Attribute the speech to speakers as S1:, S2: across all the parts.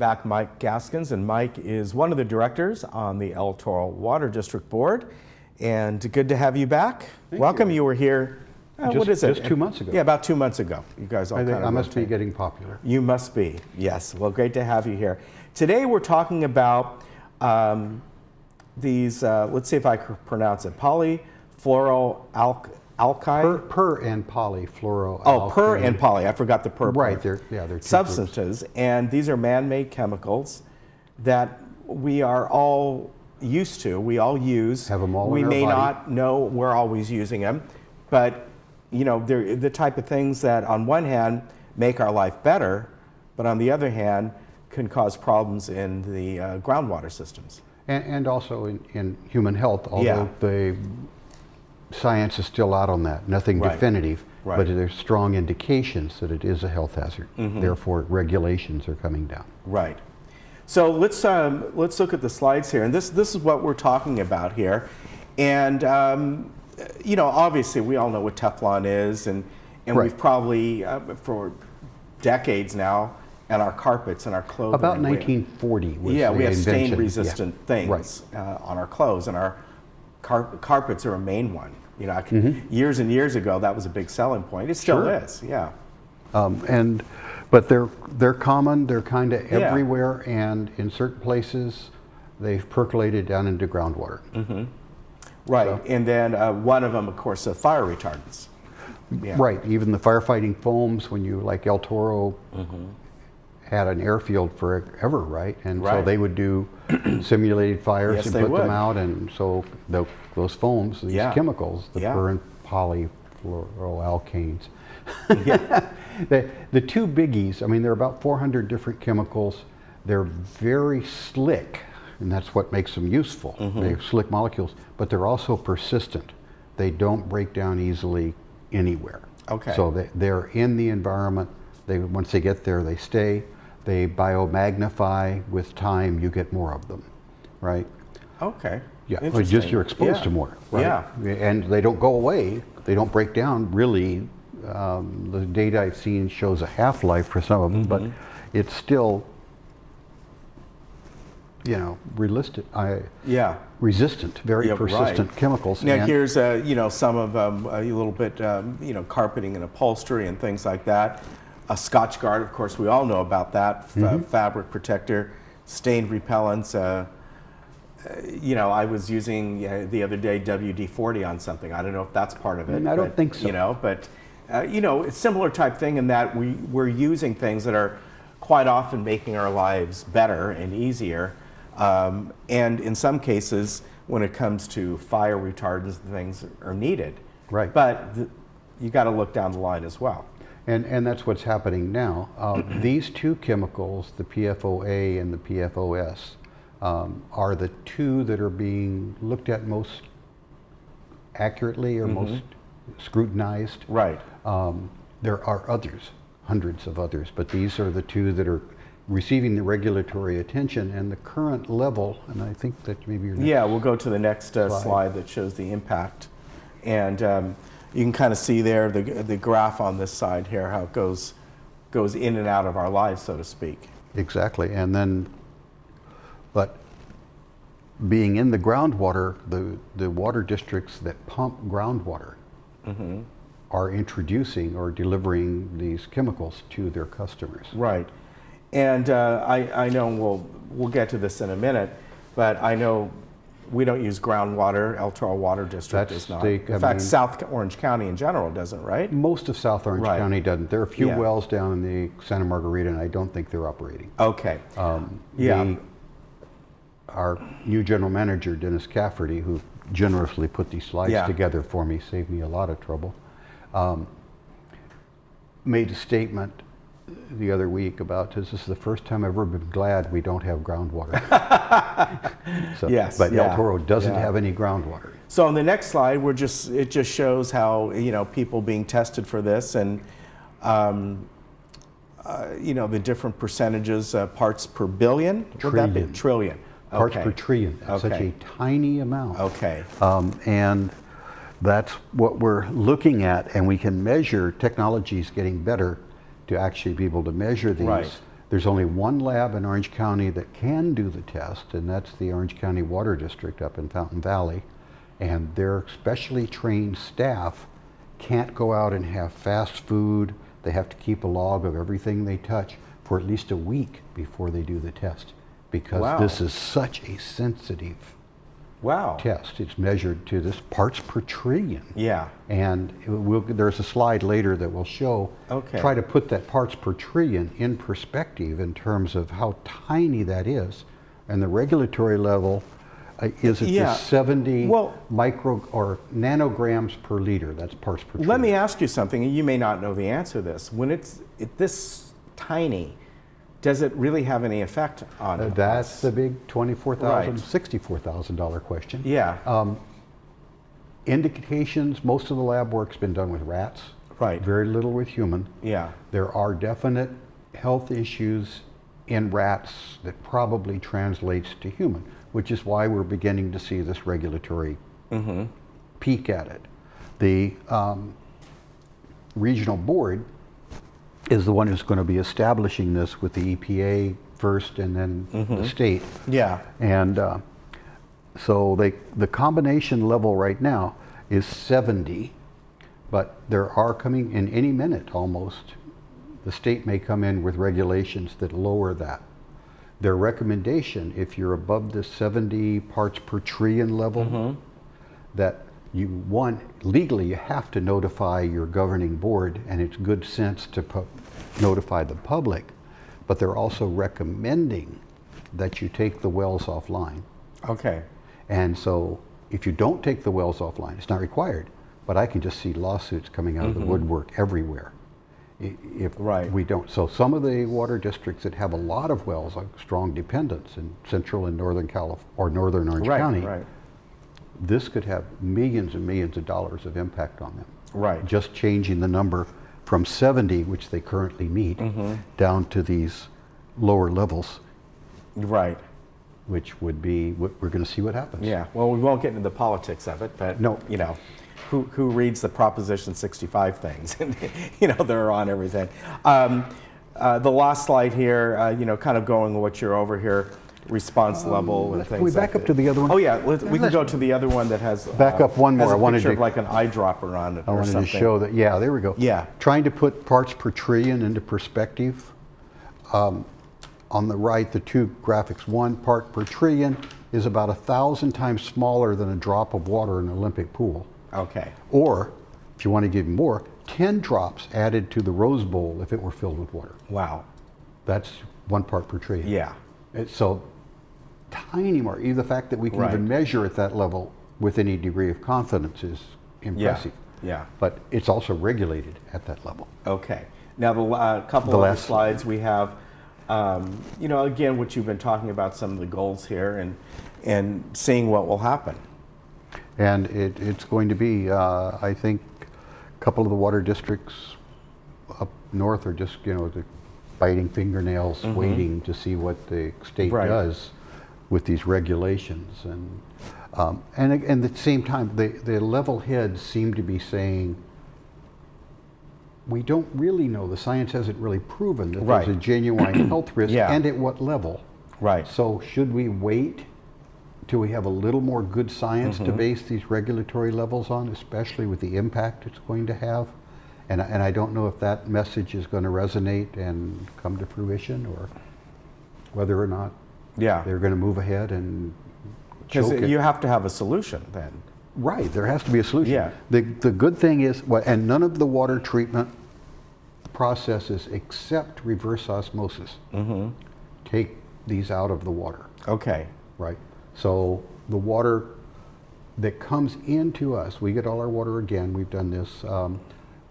S1: back Mike Gaskins, and Mike is one of the directors on the El Toro Water District Board. And good to have you back. Welcome. You were here, what is it?
S2: Just 2 months ago.
S1: Yeah, about 2 months ago. You guys all kind of
S2: I must be getting popular.
S1: You must be, yes. Well, great to have you here. Today we're talking about these, let's see if I can pronounce it, polyfluoroalkyl.
S2: Per and polyfluoroalkyl.
S1: Oh, per and poly. I forgot the per.
S2: Right. They're
S1: substances, and these are man-made chemicals that we are all used to. We all use.
S2: Have them all
S1: we
S2: in our
S1: may
S2: body.
S1: not know we're always using them, but you know they're the type of things that, on one hand, make our life better, but on the other hand, can cause problems in the groundwater systems.
S2: And also in human health, although the science is still out on that. Nothing definitive, but there's strong indications that it is a health hazard. Therefore, regulations are coming down.
S1: Right. So let's look at the slides here, and this is what we're talking about here. And you know, obviously, we all know what Teflon is, and we've probably for decades now, and our carpets and our clothing.
S2: About 1940 was
S1: we have
S2: invention.
S1: stain-resistant things on our clothes, and our carpets are a main one. You know, years and years ago, that was a big selling point. It still is,
S2: but they're common. They're kind of everywhere, and in certain places, they've percolated down into groundwater.
S1: Right,
S2: So,
S1: and then one of them, of course, fire retardants.
S2: Right, even the firefighting foams, when you, like El Toro, had an airfield forever, right? And so they would do simulated fires and put them out, and so those foams, these chemicals, the per and polyfluoroalkanes. The two biggies, I mean, there are about 400 different chemicals. They're very slick, and that's what makes them useful. They have slick molecules, but they're also persistent. They don't break down easily anywhere. So they're in the environment. Once they get there, they stay. They biomagnify. With time, you get more of them, right? Yeah, just you're exposed to more, right? And they don't go away. They don't break down, really. The data I've seen shows a half-life for some of them, but it's still, you know, resistant, very persistent chemicals.
S1: Now here's you know, some of them, a little bit, you know, carpeting and upholstery and things like that. A Scotch Guard, of course, we all know about that. Fabric protector, stain repellents. You know, I was using the other day WD-40 on something. I don't know if that's part of it.
S2: I don't think so.
S1: You know, but you know, it's a similar type thing in that we're using things that are quite often making our lives better and easier. And in some cases, when it comes to fire retardants, things are needed. Right. But you got to look down the line as well.
S2: And that's what's happening now. These two chemicals, the PFOA and the PFOS, are the two that are being looked at most accurately or most scrutinized.
S1: Right.
S2: There are others, hundreds of others, but these are the two that are receiving the regulatory attention and the current level, and I think that maybe your next
S1: we'll go to the next slide that shows the impact. And you can kind of see there the graph on this side here, how it goes in and out of our lives, so to speak.
S2: Exactly, and then, but being in the groundwater, the water districts that pump groundwater are introducing or delivering these chemicals to their customers.
S1: Right, and I know we'll get to this in a minute, but I know we don't use groundwater. El Toro Water District does not. In fact, South Orange County in general doesn't, right?
S2: Most of South Orange County doesn't. There are a few wells down in the Santa Margarita, and I don't think they're operating. Our new general manager, Dennis Cafferty, who generously put these slides together for me, saved me a lot of trouble, made a statement the other week about this is the first time I've ever been glad we don't have groundwater. But El Toro doesn't have any groundwater.
S1: So on the next slide, it just shows how, you know, people being tested for this, and you know, the different percentages, parts per billion.
S2: Trillion.
S1: Would that be? Trillion.
S2: Parts per trillion. That's such a tiny amount. And that's what we're looking at, and we can measure. Technology is getting better to actually be able to measure these There's only one lab in Orange County that can do the test, and that's the Orange County Water District up in Fountain Valley. And their specially trained staff can't go out and have fast food. They have to keep a log of everything they touch for at least a week before they do the test, because
S1: Wow.
S2: this is such a sensitive
S1: Wow.
S2: test. It's measured to this parts per trillion.
S1: Yeah.
S2: And there's a slide later that will show,
S1: Okay.
S2: try to put that parts per trillion in perspective in terms of how tiny that is. And the regulatory level is at
S1: Yeah.
S2: just 70
S1: Well-
S2: micro or nanograms per liter. That's parts per trillion.
S1: Let me ask you something, and you may not know the answer to this. When it's this tiny, does it really have any effect on us?
S2: That's the big $24,000,
S1: Right.
S2: $64,000 question.
S1: Yeah.
S2: Indications, most of the lab work's been done with rats.
S1: Right.
S2: Very little with human.
S1: Yeah.
S2: There are definite health issues in rats that probably translates to human, which is why we're beginning to see this regulatory peek at it. The regional board is the one who's going to be establishing this with the EPA first and then the state.
S1: Yeah.
S2: And so the combination level right now is 70, but there are coming in any minute almost. The state may come in with regulations that lower that. Their recommendation, if you're above the 70 parts per trillion level, that legally you have to notify your governing board, and it's good sense to notify the public, but they're also recommending that you take the wells offline.
S1: Okay.
S2: And so if you don't take the wells offline, it's not required, but I can just see lawsuits coming out of the woodwork everywhere if
S1: Right.
S2: we don't. So some of the water districts that have a lot of wells, like strong dependence in central and northern California or northern Orange County,
S1: Right.
S2: this could have millions and millions of dollars of impact on them.
S1: Right.
S2: Just changing the number from 70, which they currently meet, down to these lower levels,
S1: Right.
S2: which would be, we're going to see what happens.
S1: Yeah. Well, we won't get into the politics of it, but
S2: No.
S1: you know, who reads the Proposition 65 things? And you know, they're on everything. The last slide here, you know, kind of going what you're over here, response level and things.
S2: Can we back
S1: like
S2: up to the other one?
S1: Oh yeah, we can go to the other one that has
S2: Back up one more.
S1: Has
S2: I
S1: a
S2: wanted
S1: picture
S2: to-
S1: of like an eyedropper on it
S2: I
S1: or
S2: wanted
S1: something.
S2: to show that, yeah, there we go.
S1: Yeah.
S2: Trying to put parts per trillion into perspective. On the right, the two graphics, one part per trillion is about 1,000 times smaller than a drop of water in an Olympic pool.
S1: Okay.
S2: Or, if you want to give more, 10 drops added to the Rose Bowl if it were filled with water.
S1: Wow.
S2: That's 1 part per trillion.
S1: Yeah.
S2: It's so tiny more. Even the fact that we can
S1: Right.
S2: even measure at that level with any degree of confidence is impressive.
S1: Yeah.
S2: But it's also regulated at that level.
S1: Okay. Now the couple
S2: The
S1: of
S2: last
S1: slides we have, you know, again, what you've been talking about, some of the goals here, and seeing what will happen.
S2: And it's going to be, I think, a couple of the water districts up north are just, you know, biting fingernails, waiting to see what the state
S1: Right.
S2: does with these regulations. And at the same time, the level heads seem to be saying, we don't really know. The science hasn't really proven that
S1: Right.
S2: there's a genuine health risk,
S1: Yeah.
S2: and at what level.
S1: Right.
S2: So should we wait till we have a little more good science to base these regulatory levels on, especially with the impact it's going to have? And I don't know if that message is going to resonate and come to fruition, or whether or not
S1: Yeah.
S2: they're going to move ahead and
S1: Because
S2: choke it.
S1: you have to have a solution then.
S2: Right, there has to be a solution.
S1: Yeah.
S2: The good thing is, and none of the water treatment processes except reverse osmosis take these out of the water,
S1: Okay.
S2: right? So the water that comes into us, we get all our water again, we've done this,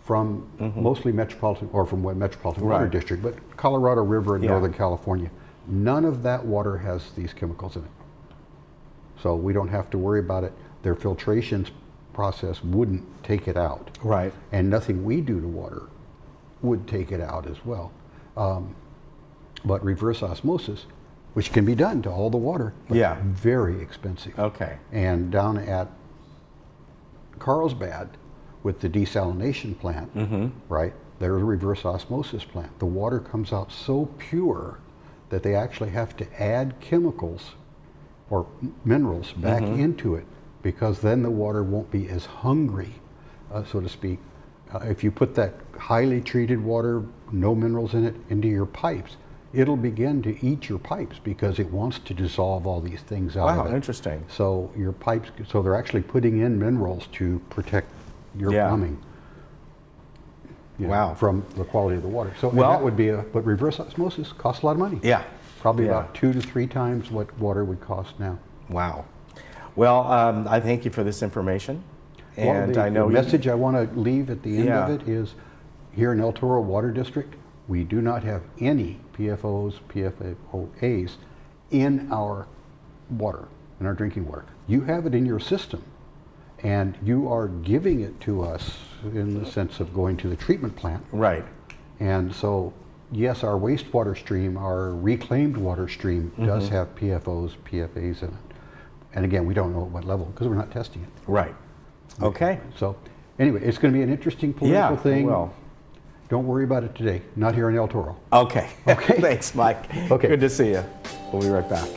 S2: from mostly metropolitan, or from what metropolitan water
S1: Right.
S2: district, but Colorado River in
S1: Yeah.
S2: Northern California. None of that water has these chemicals in it. So we don't have to worry about it. Their filtration process wouldn't take it out.
S1: Right.
S2: And nothing we do to water would take it out as well. But reverse osmosis, which can be done to all the water, but
S1: Yeah.
S2: very expensive.
S1: Okay.
S2: And down at Carlsbad with the desalination plant, right? There's a reverse osmosis plant. The water comes out so pure that they actually have to add chemicals or minerals back into it, because then the water won't be as hungry, so to speak. If you put that highly treated water, no minerals in it, into your pipes, it'll begin to eat your pipes because it wants to dissolve all these things out of it.
S1: Wow, interesting.
S2: So your pipes, so they're actually putting in minerals to protect your plumbing.
S1: Wow.
S2: From the quality of the water. So
S1: Well,
S2: that would be but reverse osmosis costs a lot of money.
S1: Yeah.
S2: Probably
S1: Yeah.
S2: about 2 to 3 times what water would cost now.
S1: Wow. Well, I thank you for this information. And
S2: Well,
S1: I know
S2: the message I want to leave at the end of
S1: Yeah.
S2: it is, here in El Toro Water District, we do not have any PFOs, PFOAs in our water, in our drinking water. You have it in your system, and you are giving it to us in the sense of going to the treatment plant.
S1: Right.
S2: And so, yes, our wastewater stream, our reclaimed water stream, does have PFOs, PFAs in it. And again, we don't know at what level because we're not testing it.
S1: Right. Okay.
S2: So, anyway, it's going to be an interesting political thing.
S1: Well.
S2: Don't worry about it today. Not here in El Toro.
S1: Okay.
S2: Okay.
S1: Thanks, Mike.
S2: Okay.
S1: Good to see you. We'll be right back.